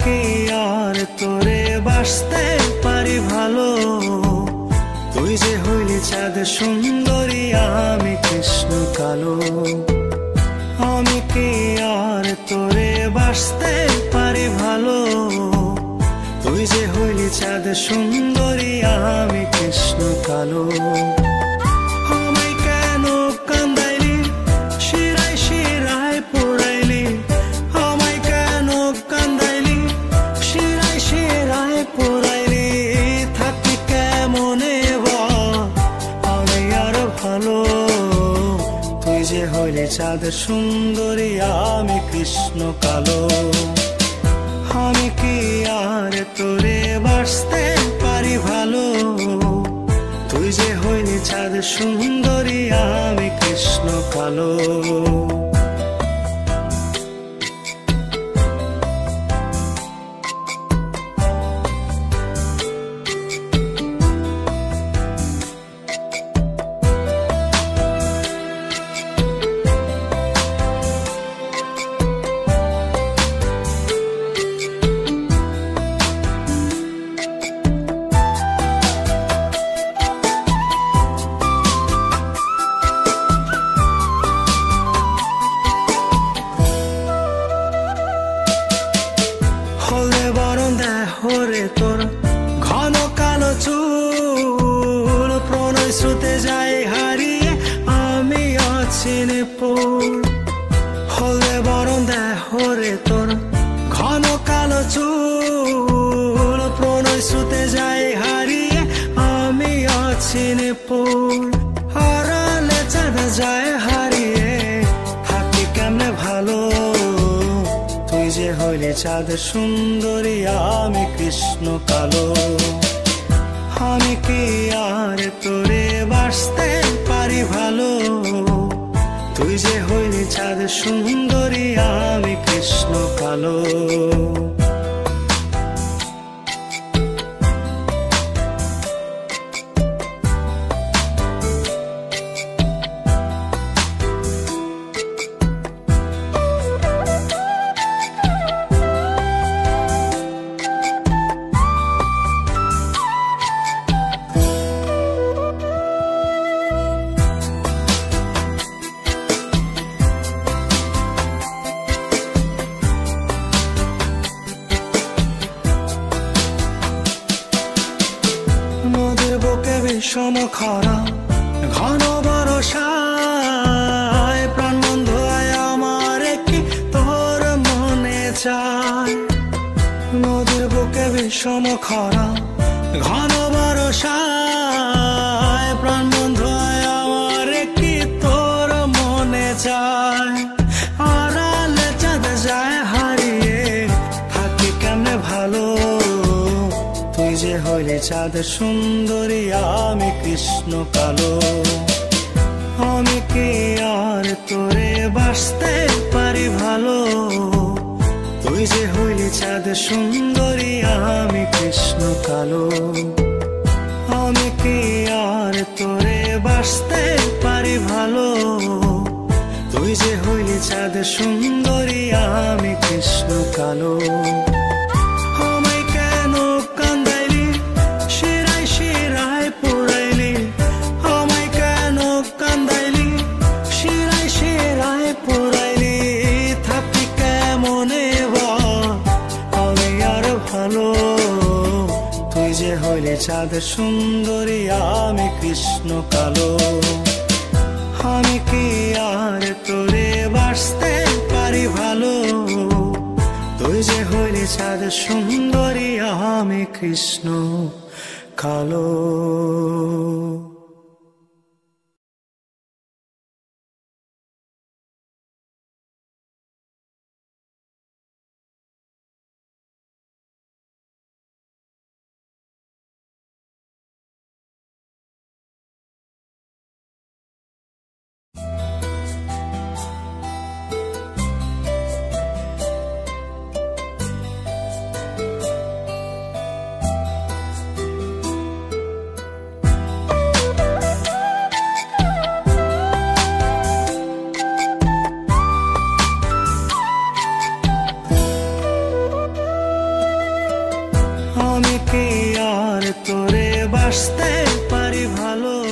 কি আর তোরে বাসতে পারি ভালো, তুই যে হইলি চাঁদ সুন্দরী আমি কৃষ্ণ কালো। আমি কি আর তোরে বাসতে পারি ভালো, তুই যে হইলি চাঁদ সুন্দরী আমি কৃষ্ণ কালো। আমায় কেন কান্দাইলি শিরায় শিরায় পোড়াইলি, আমায় কেন কান্দাইলি শিরায় শিরায় পোড়াইলি, থাকি কেমনে বা আমি আরো ভালো, তুই যে হইলি চাঁদ সুন্দরী আমি কৃষ্ণ কালো। আমি কি আর তোরে বাসতে পারি ভালো, তুই যে হইলি চাঁদ সুন্দরী আমি কৃষ্ণ কালো। হলে বরণ দেহরে তোর ঘন কালো চুল, প্রণয় স্রোতে যায় হারিয়ে আমি অচিনে পুর। হলে বরণ দেহরে তোর ঘন কালো চুল, প্রণয় স্রোতে যায় হারিয়ে আমি অচিনে পুর। হারালে চাঁদ যায় হারিয়ে থাকি কেমনে ভালো, তুই যে হইলি চাঁদ সুন্দরী আমি কৃষ্ণ কালো। আমি কি আর তোরে বাসতে পারি ভালো, তুই যে হইলি চাঁদ সুন্দরী আমি কৃষ্ণ কালো। নদীর বুকে বিষম খরা ঘন বরষায়, প্রাণ বন্ধু আয় আমার কি তোর মনে চায়। নদীর বুকে বিষম খরা ঘন বরষায়, প্রাণ বন্ধু আয় আমার কি তোর মনে চায়। আড়ালে চাঁদ যায় হারিয়ে থাকি কেমনে ভালো, তুই যে হইলি চাঁদ সুন্দরী আমি কৃষ্ণ কালো। আমি কি আর তোরে বাসতে পারি ভালো, তুই যে হইলি চাঁদ সুন্দরী আমি কৃষ্ণ কালো। আমি কি আর তোরে বাসতে পারি ভালো, তুই যে হইলি চাঁদ সুন্দরী আমি কৃষ্ণ কালো। আমায় কেন কান্দাইলি শিরায় শিরায় পোড়াইলি, আমায় কেন কান্দাইলি শিরায় শিরায় পোড়াইলি, থাকি কেমনে বা আমি আরো ভালো, তুই যে হইলি চাঁদ সুন্দরী আমি কৃষ্ণ কালো। আমি কি আর তোরে বাসতে পারি ভালো, তুই যে হইলি চাঁদ সুন্দরী আমি কৃষ্ণ কালো। ভেতরে বাসতে পারি ভালো।